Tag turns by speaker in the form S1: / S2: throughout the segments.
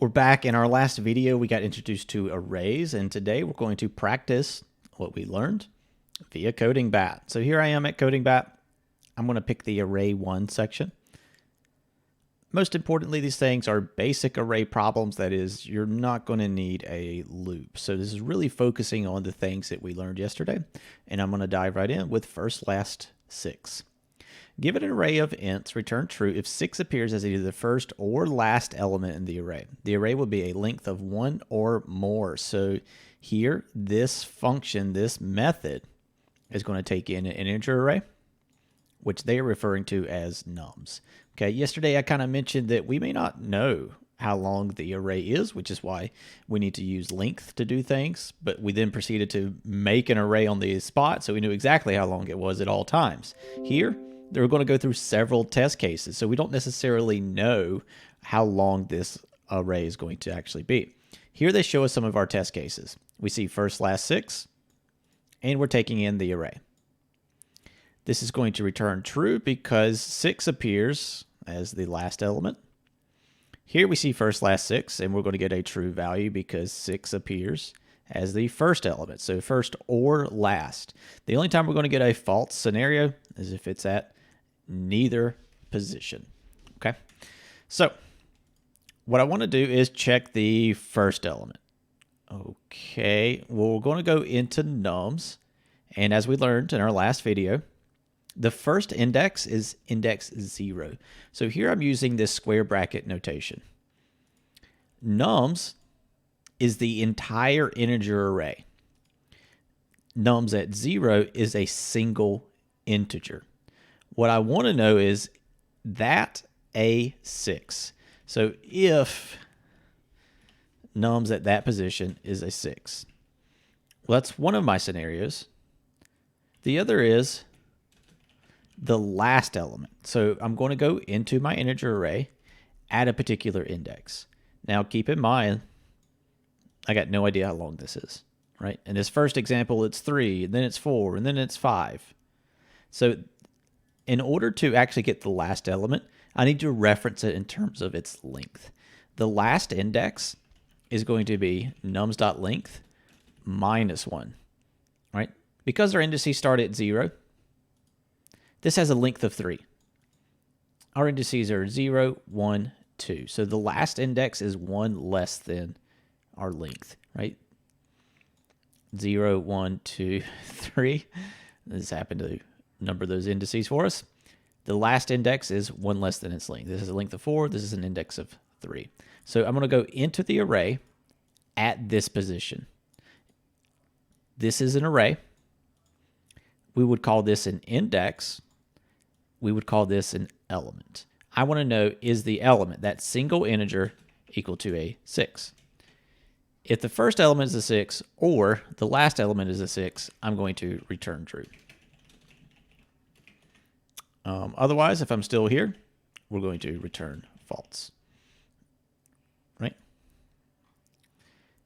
S1: We're back. In our last video, we got introduced to arrays, and today we're going to practice what we learned via Coding Bat. So here I am at Coding Bat. I'm going to pick the array 1 section. Most importantly, these things are basic array problems. That is, you're not going to need a loop. So this is really focusing on the things that we learned yesterday, and I'm going to dive right in with first, last, 6. Given an array of ints, return true if 6 appears as either the first or last element in the array. The array will be a length of 1 or more. So here, this function, this method, is going to take in an integer array, which they are referring to as nums. Okay, yesterday I kind of mentioned that we may not know how long the array is, which is why we need to use length to do things, but we then proceeded to make an array on the spot, so we knew exactly how long it was at all times. Here, they're going to go through several test cases, so we don't necessarily know how long this array is going to actually be. Here they show us some of our test cases. We see first, last, 6, and we're taking in the array. This is going to return true because 6 appears as the last element. Here we see first, last, 6, and we're going to get a true value because 6 appears as the first element, so first or last. The only time we're going to get a false scenario is if it's at neither position. Okay, so what I want to do is check the first element. Okay, well, we're going to go into nums, and as we learned in our last video, the first index is index 0. So here I'm using this square bracket notation. Nums is the entire integer array. Nums at 0 is a single integer. What I want to know is that A6. So if nums at that position is a 6. Well, that's one of my scenarios. The other is the last element. So I'm going to go into my integer array at a particular index. Now keep in mind, I got no idea how long this is, right? In this first example, it's 3, and then it's 4, and then it's 5. So in order to actually get the last element, I need to reference it in terms of its length. The last index is going to be nums.length minus 1, right? Because our indices start at 0, this has a length of 3. Our indices are 0, 1, 2. So the last index is 1 less than our length, right? 0, 1, 2, 3. This happened to number those indices for us. The last index is 1 less than its length. This is a length of 4. This is an index of 3. So I'm going to go into the array at this position. This is an array. We would call this an index. We would call this an element. I want to know, is the element, that single integer, equal to a 6? If the first element is a 6 or the last element is a 6, I'm going to return true. Otherwise, if I'm still here, we're going to return false. Right?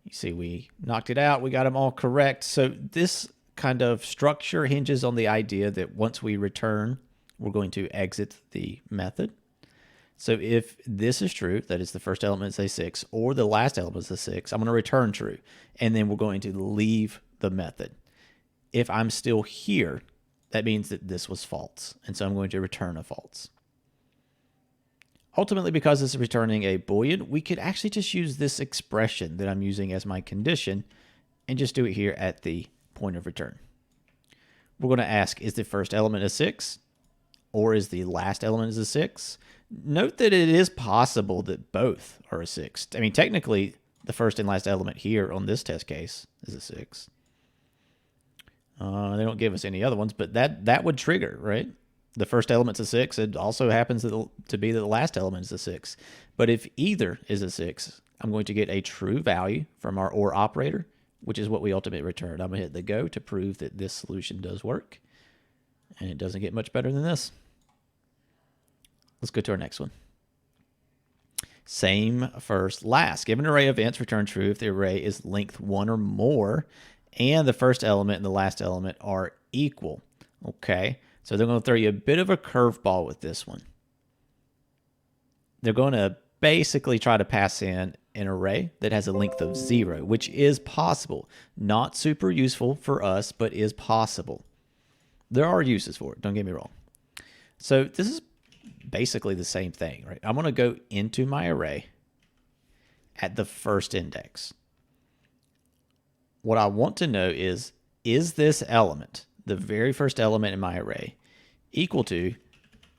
S1: You see, we knocked it out. We got them all correct. So this kind of structure hinges on the idea that once we return, we're going to exit the method. So if this is true, that is the first element is a 6, or the last element is a 6, I'm going to return true, and then we're going to leave the method. If I'm still here, that means that this was false, and so I'm going to return a false. Ultimately, because this is returning a Boolean, we could actually just use this expression that I'm using as my condition and just do it here at the point of return. We're going to ask, is the first element a 6, or is the last element a 6? Note that it is possible that both are a 6. I mean, technically, the first and last element here on this test case is a 6. They don't give us any other ones, but that would trigger, right? The first element's a 6. It also happens to be that the last element is a 6. But if either is a 6, I'm going to get a true value from our OR operator, which is what we ultimately return. I'm going to hit the go to prove that this solution does work. And it doesn't get much better than this. Let's go to our next one. Same first, last. Given an array of ints, return true if the array is length 1 or more, and the first element and the last element are equal. Okay, so they're going to throw you a bit of a curveball with this one. They're going to basically try to pass in an array that has a length of 0, which is possible. Not super useful for us, but is possible. There are uses for it, don't get me wrong. So this is basically the same thing, right? I'm going to go into my array at the first index. What I want to know is this element, the very first element in my array, equal to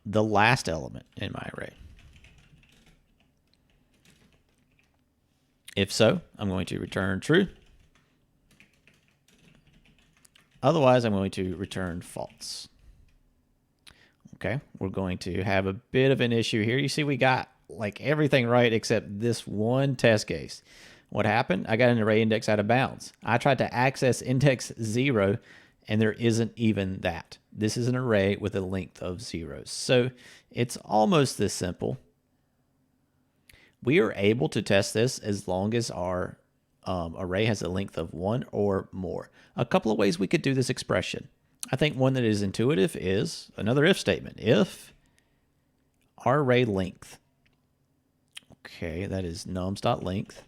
S1: the last element in my array? If so, I'm going to return true. Otherwise, I'm going to return false. Okay, we're going to have a bit of an issue here. You see, we got like everything right except this one test case. What happened? I got an array index out of bounds. I tried to access index 0, and there isn't even that. This is an array with a length of 0. So it's almost this simple. We are able to test this as long as our array has a length of 1 or more. A couple of ways we could do this expression. I think one that is intuitive is another if statement. If our array length, okay, that is nums.length,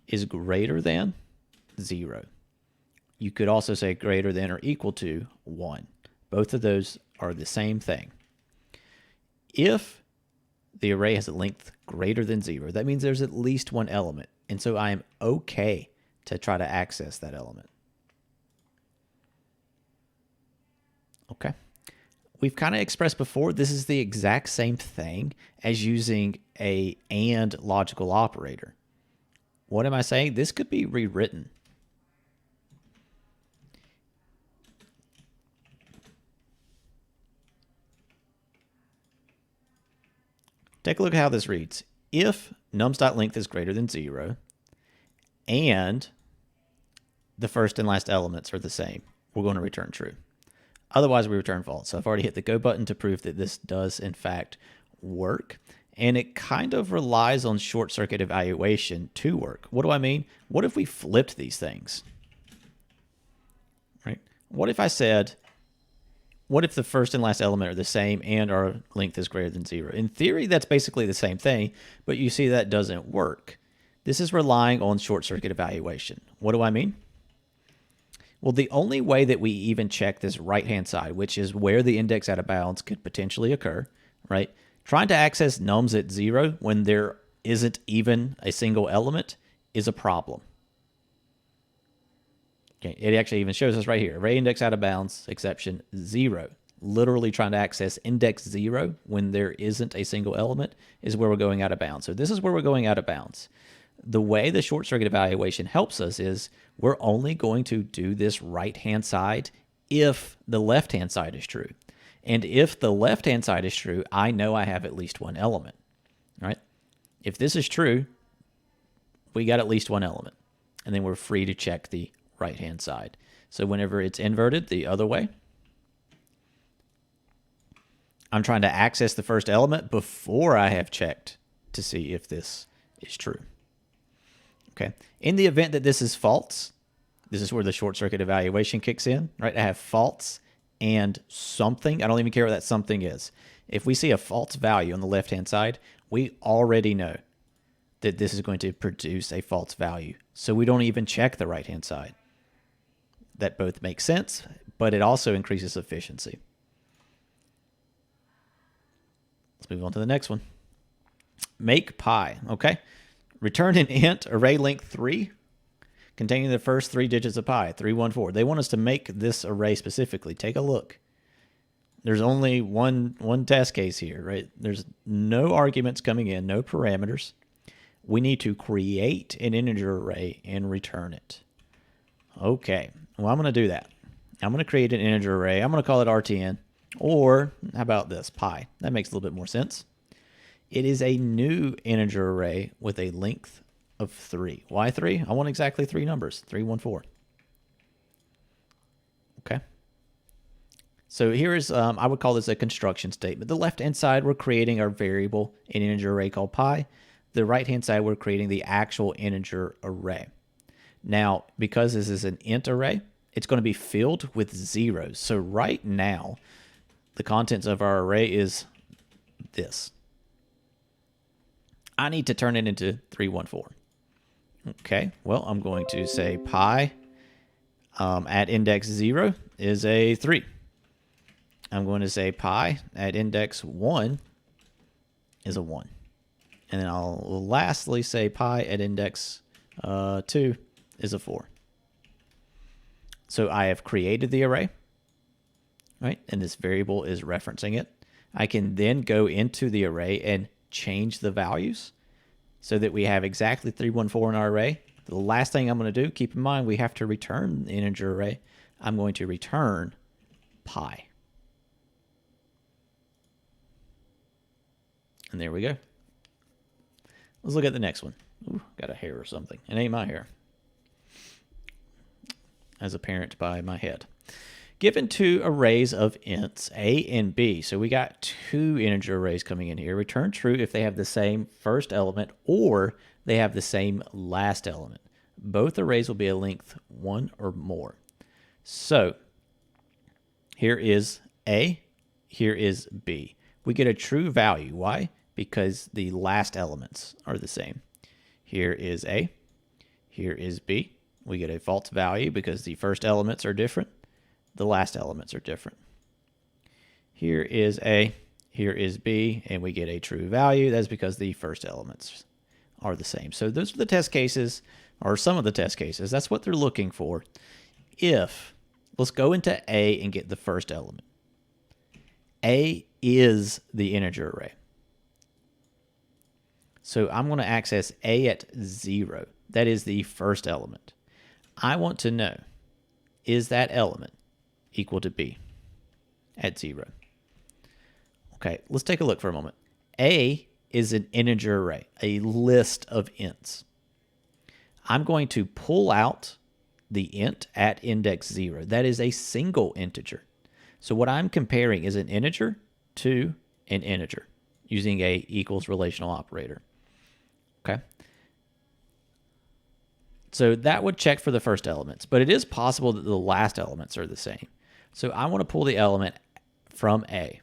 S1: is greater than 0. You could also say greater than or equal to 1. Both of those are the same thing. If the array has a length greater than 0, that means there's at least one element. And so I am okay to try to access that element. Okay. We've kind of expressed before, this is the exact same thing as using a AND logical operator. What am I saying? This could be rewritten. Take a look at how this reads. If nums.length is greater than 0 and the first and last elements are the same, we're going to return true. Otherwise, we return false. So I've already hit the go button to prove that this does, in fact, work. And it kind of relies on short circuit evaluation to work. What do I mean? What if we flipped these things? Right? What if I said, what if the first and last element are the same and our length is greater than 0? In theory, that's basically the same thing, but you see that doesn't work. This is relying on short circuit evaluation. What do I mean? Well, the only way that we even check this right-hand side, which is where the index out of bounds could potentially occur, right? Trying to access nums at 0 when there isn't even a single element is a problem. Okay, it actually even shows us right here. Array index out of bounds, exception 0. Literally trying to access index 0 when there isn't a single element is where we're going out of bounds. So this is where we're going out of bounds. The way the short circuit evaluation helps us is we're only going to do this right-hand side if the left-hand side is true. And if the left-hand side is true, I know I have at least one element, right? If this is true, we got at least one element. And then we're free to check the right-hand side. So whenever it's inverted the other way, I'm trying to access the first element before I have checked to see if this is true. Okay. In the event that this is false, this is where the short circuit evaluation kicks in, right? I have false and something. I don't even care what that something is. If we see a false value on the left-hand side, we already know that this is going to produce a false value. So we don't even check the right-hand side. That both makes sense, but it also increases efficiency. Let's move on to the next one. Make pi, okay? Return an int array length 3 containing the first 3 digits of pi, 314. They want us to make this array specifically. Take a look. There's only one test case here, right? There's no arguments coming in, no parameters. We need to create an integer array and return it. Okay, well, I'm going to do that. I'm going to create an integer array. I'm going to call it RTN, or how about this, pi? That makes a little bit more sense. It is a new integer array with a length of 3. Why 3? I want exactly 3 numbers, 314. Okay. So here is, I would call this a construction statement. The left-hand side, we're creating our variable, an integer array called pi. The right-hand side, we're creating the actual integer array. Now, because this is an int array, it's going to be filled with zeros. So right now, the contents of our array is this. I need to turn it into 314. Okay, well, I'm going to say pi at index 0 is a 3. I'm going to say pi at index 1 is a 1. And then I'll lastly say pi at index 2 is a 4. So I have created the array, right? And this variable is referencing it. I can then go into the array and change the values so that we have exactly 314 in our array. The last thing I'm going to do, keep in mind, we have to return the integer array. I'm going to return pi. And there we go. Let's look at the next one. Ooh, got a hair or something. It ain't my hair, as apparent by my head. Given two arrays of ints, A and B. So we got two integer arrays coming in here. Return true if they have the same first element or they have the same last element. Both arrays will be a length 1 or more. So here is A, here is B. We get a true value. Why? Because the last elements are the same. Here is A, here is B. We get a false value because the first elements are different. The last elements are different. Here is A, here is B, and we get a true value. That's because the first elements are the same. So those are the test cases, or some of the test cases. That's what they're looking for. Let's go into A and get the first element. A is the integer array. So I'm going to access A at 0. That is the first element. I want to know, is that element equal to B at 0? Okay, let's take a look for a moment. A is an integer array, a list of ints. I'm going to pull out the int at index 0. That is a single integer. So what I'm comparing is an integer to an integer using a equals relational operator. Okay. So that would check for the first elements, but it is possible that the last elements are the same. So I want to pull the element from A.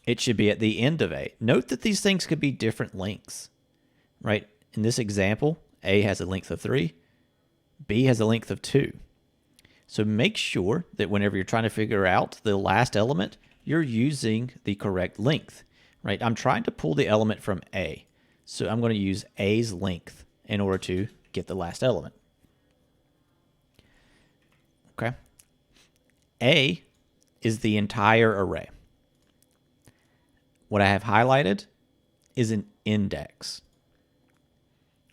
S1: It should be at the end of A. Note that these things could be different lengths, right? In this example, A has a length of 3, B has a length of 2. So make sure that whenever you're trying to figure out the last element, you're using the correct length, right? I'm trying to pull the element from A. So I'm going to use A's length in order to get the last element. Okay. A is the entire array. What I have highlighted is an index.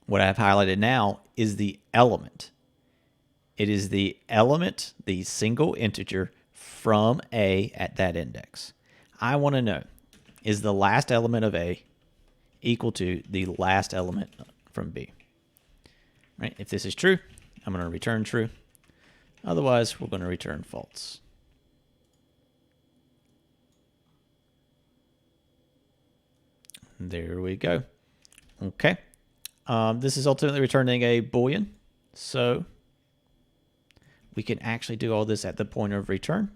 S1: What I have highlighted now is the element. It is the element, the single integer from A at that index. I want to know, is the last element of A equal to the last element from B? Right? If this is true, I'm going to return true. Otherwise, we're going to return false. There we go. Okay. This is ultimately returning a Boolean. So we can actually do all this at the point of return.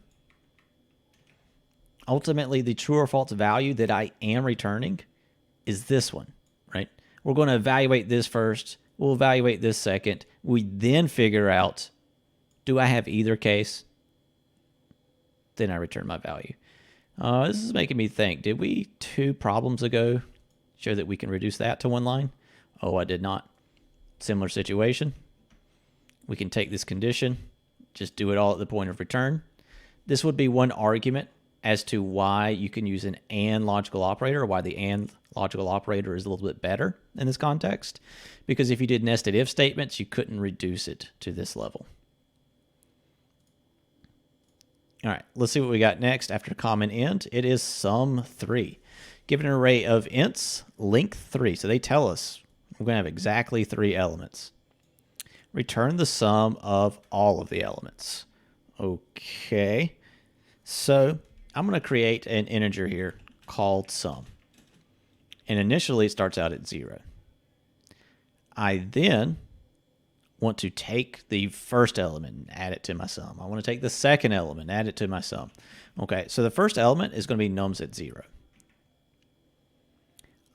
S1: Ultimately, the true or false value that I am returning is this one, right? We're going to evaluate this first. We'll evaluate this second. We then figure out, do I have either case? Then I return my value. This is making me think, did we 2 problems ago show that we can reduce that to 1 line? Oh, I did not. Similar situation. We can take this condition, just do it all at the point of return. This would be one argument as to why you can use an AND logical operator, or why the AND logical operator is a little bit better in this context. Because if you did nested if statements, you couldn't reduce it to this level. All right, let's see what we got next after common end. It is sum 3. Given an array of ints, length 3. So they tell us we're going to have exactly 3 elements. Return the sum of all of the elements. Okay, so I'm going to create an integer here called sum. And initially it starts out at 0. I then want to take the first element and add it to my sum. I want to take the second element and add it to my sum. Okay, so the first element is going to be nums at 0.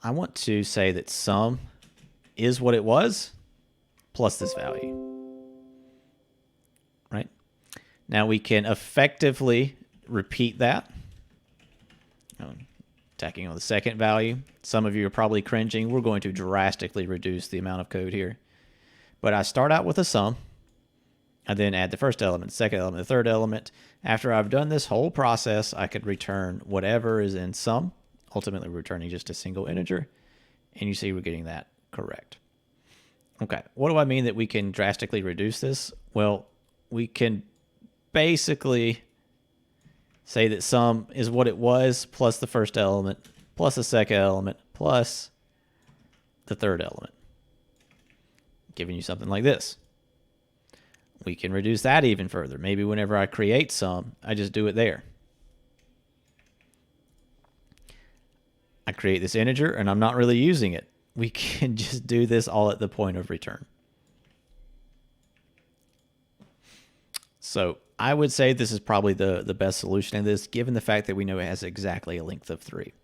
S1: I want to say that sum is what it was plus this value. Right? Now we can effectively repeat that. Tacking on the second value. Some of you are probably cringing. We're going to drastically reduce the amount of code here. But I start out with a sum. I then add the first element, second element, the third element. After I've done this whole process, I could return whatever is in sum, ultimately returning just a single integer. And you see we're getting that correct. Okay, what do I mean that we can drastically reduce this? Well, we can basically say that sum is what it was plus the first element, plus the second element, plus the third element. Giving you something like this. We can reduce that even further. Maybe whenever I create sum, I just do it there. I create this integer and I'm not really using it. We can just do this all at the point of return. So I would say this is probably the best solution in this, given the fact that we know it has exactly a length of 3.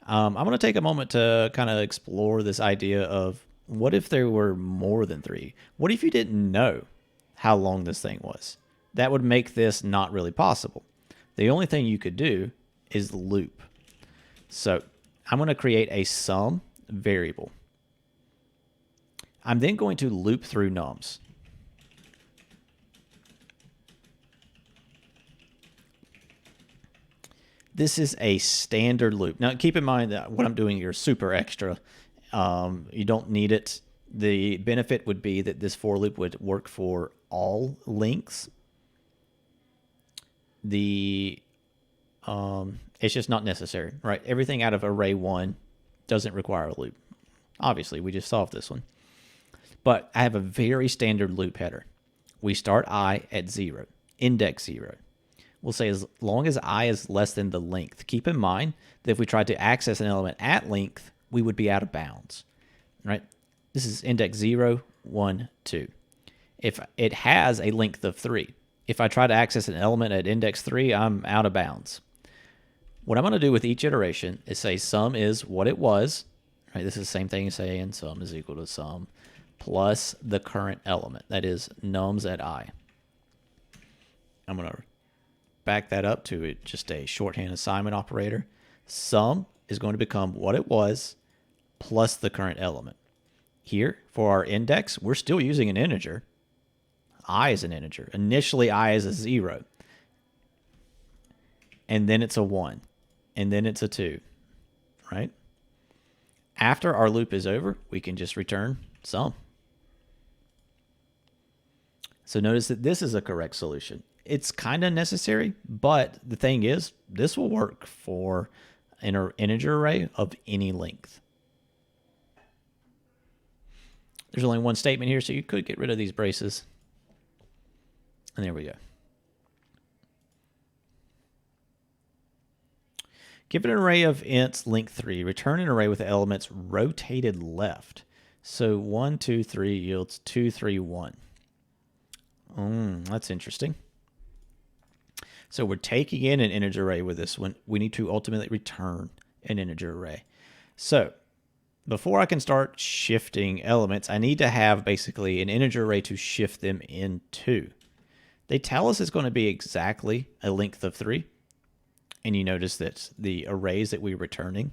S1: I'm going to take a moment to kind of explore this idea of what if there were more than 3? What if you didn't know how long this thing was? That would make this not really possible. The only thing you could do is loop. So I'm going to create a sum variable. I'm then going to loop through nums. This is a standard loop. Now, keep in mind that what I'm doing here is super extra. You don't need it. The benefit would be that this for loop would work for all lengths. It's just not necessary, right? Everything out of array 1 doesn't require a loop. Obviously, we just solved this one. But I have a very standard loop header. We start I at 0, index 0. We'll say as long as I is less than the length. Keep in mind that if we tried to access an element at length, we would be out of bounds, right? This is index 0, 1, 2. If it has a length of 3, if I try to access an element at index 3, I'm out of bounds. What I'm going to do with each iteration is say sum is what it was, right? This is the same thing as saying sum is equal to sum plus the current element, that is nums at I. I'm going to back that up to just a shorthand assignment operator. Sum is going to become what it was plus the current element. Here, for our index, we're still using an integer. I is an integer. Initially, I is a 0. And then it's a 1. And then it's a 2. Right? After our loop is over, we can just return sum. So notice that this is a correct solution. It's kind of necessary, but the thing is, this will work for an integer array of any length. There's only one statement here, so you could get rid of these braces. And there we go. Give an array of ints length 3. Return an array with elements rotated left. So 1, 2, 3 yields 2, 3, 1. That's interesting. So we're taking in an integer array with this one. We need to ultimately return an integer array. So before I can start shifting elements, I need to have basically an integer array to shift them into. They tell us it's going to be exactly a length of 3. And you notice that the arrays that we're returning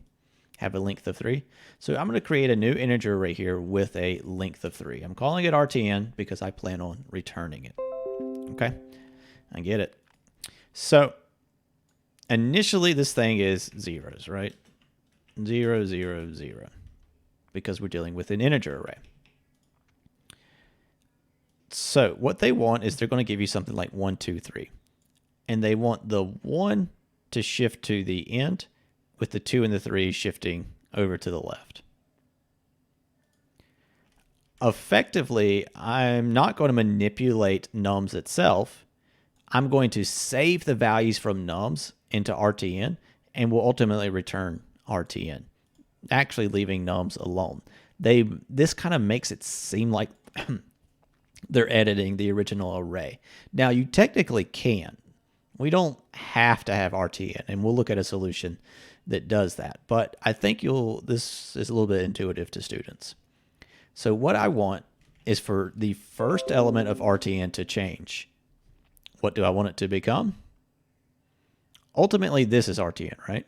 S1: have a length of 3. So I'm going to create a new integer array here with a length of 3. I'm calling it RTN because I plan on returning it. Okay, I get it. So initially this thing is zeros, right? 0, 0, 0, because we're dealing with an integer array. So what they want is they're going to give you something like 1, 2, 3. And they want the 1 to shift to the end with the 2 and the 3 shifting over to the left. Effectively, I'm not going to manipulate nums itself. I'm going to save the values from nums into RTN and will ultimately return RTN, actually leaving nums alone. This kind of makes it seem like they're editing the original array. Now, you technically can. We don't have to have RTN, and we'll look at a solution that does that. But I think this is a little bit intuitive to students. So what I want is for the first element of RTN to change. What do I want it to become? Ultimately, this is RTN, right?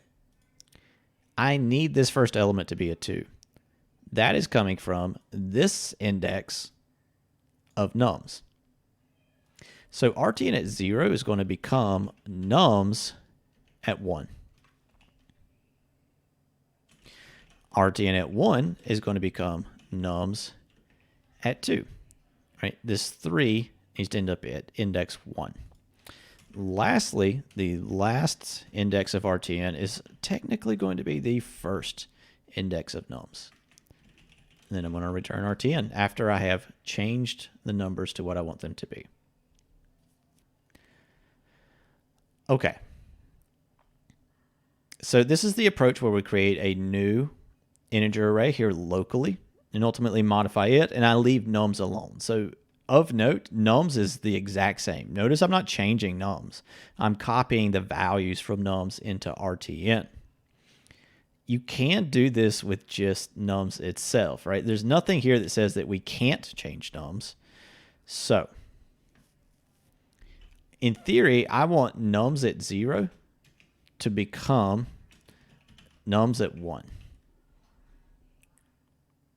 S1: I need this first element to be a 2. That is coming from this index of nums. So RTN at 0 is going to become nums at 1. RTN at 1 is going to become nums at 2. Right? This 3 needs to end up at index 1. Lastly, the last index of RTN is technically going to be the first index of nums. And then I'm going to return RTN after I have changed the numbers to what I want them to be. Okay. So this is the approach where we create a new integer array here locally and ultimately modify it, and I leave nums alone. So of note, nums is the exact same. Notice I'm not changing nums. I'm copying the values from nums into RTN. You can do this with just nums itself, right? There's nothing here that says that we can't change nums. So in theory, I want nums at 0 to become nums at 1.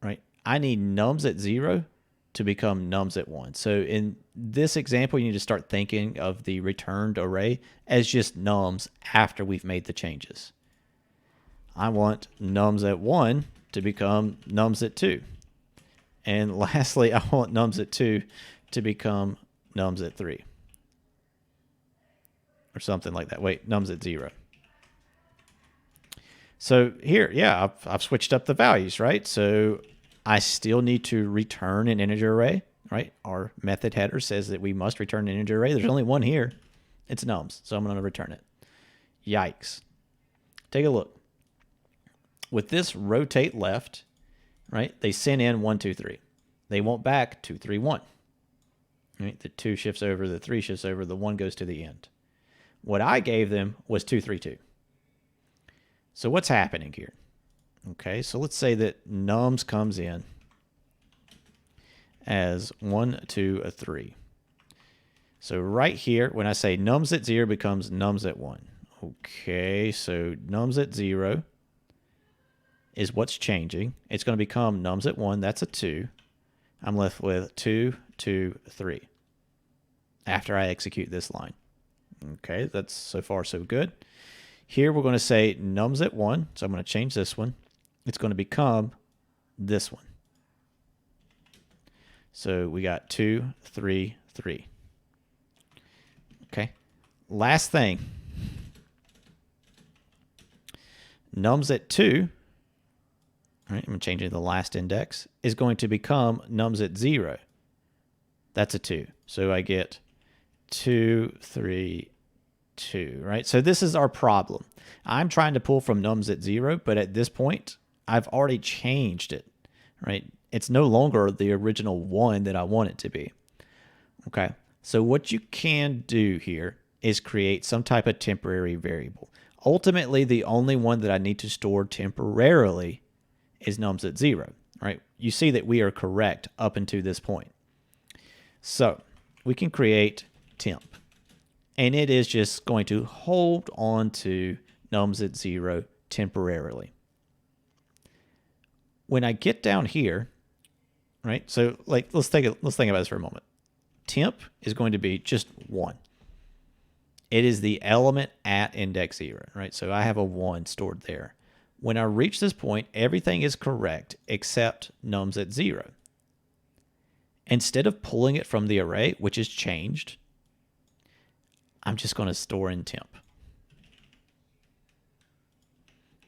S1: Right? I need nums at 0 to become nums at 1. So in this example, you need to start thinking of the returned array as just nums after we've made the changes. I want nums at 1 to become nums at 2. And lastly, I want nums at 2 to become nums at 3. Or something like that. Wait, nums at 0. So here, yeah, I've switched up the values, right? So I still need to return an integer array, right? Our method header says that we must return an integer array. There's only one here. It's nums, so I'm going to return it. Yikes. Take a look. With this rotate left, right, they sent in 1, 2, 3. They want back 2, 3, 1. Right? The 2 shifts over, the 3 shifts over, the 1 goes to the end. What I gave them was 2, 3, 2. So what's happening here? Okay, so let's say that nums comes in as 1, 2, 3. So right here, when I say nums at 0 becomes nums at 1. Okay, so nums at 0 is what's changing. It's going to become nums at 1. That's a 2. I'm left with 2, 2, 3 after I execute this line. Okay, that's so far so good. Here we're going to say nums at 1. So I'm going to change this one. It's going to become this one. So we got 2, 3, 3. Okay. Last thing. Nums at 2, right, I'm changing the last index, is going to become nums at 0. That's a 2. So I get 2, 3, 2, right? So this is our problem. I'm trying to pull from nums at 0, but at this point, I've already changed it, right? It's no longer the original 1 that I want it to be. Okay, so what you can do here is create some type of temporary variable. Ultimately, the only one that I need to store temporarily is nums at 0, right? You see that we are correct up until this point. So we can create temp, and it is just going to hold on to nums at 0 temporarily. When I get down here, right? So like let's think about this for a moment. Temp is going to be just 1. It is the element at index 0, right? So I have a 1 stored there. When I reach this point, everything is correct except nums at 0. Instead of pulling it from the array, which is changed, I'm just going to store in temp.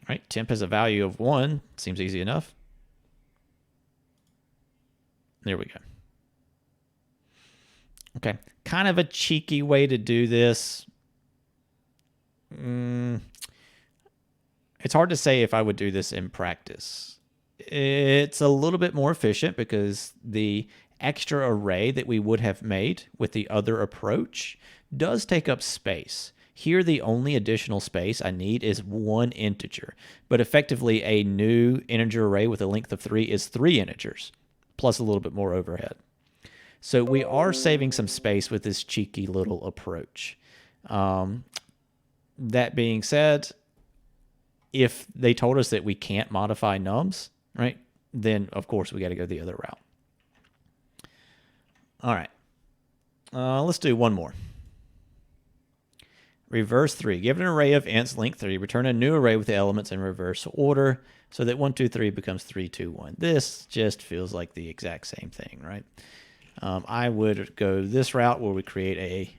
S1: Right? Temp has a value of 1. Seems easy enough. There we go. Okay. Kind of a cheeky way to do this. It's hard to say if I would do this in practice. It's a little bit more efficient because the extra array that we would have made with the other approach does take up space. Here, the only additional space I need is one integer, but effectively a new integer array with a length of 3 is 3 integers, plus a little bit more overhead. So we are saving some space with this cheeky little approach. That being said, if they told us that we can't modify nums, right, then of course we got to go the other route. All right, let's do one more. Reverse 3. Given an array of ints length 3, return a new array with the elements in reverse order so that 1, 2, 3 becomes 3, 2, 1. This just feels like the exact same thing, right? I would go this route where we create a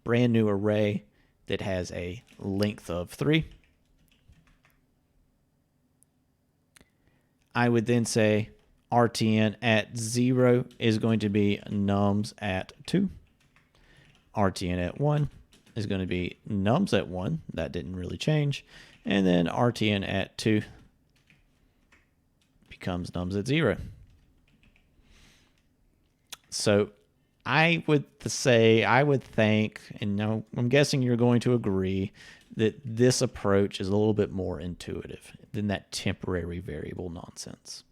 S1: brand new array that has a length of 3. I would then say RTN at 0 is going to be nums at 2. RTN at 1 is going to be nums at 1. That didn't really change. And then RTN at 2 becomes nums at 0. So I would think, and now I'm guessing you're going to agree, that this approach is a little bit more intuitive than that temporary variable nonsense.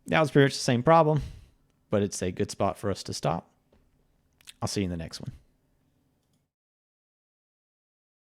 S1: That was pretty much the same problem, but it's a good spot for us to stop. I'll see you in the next one.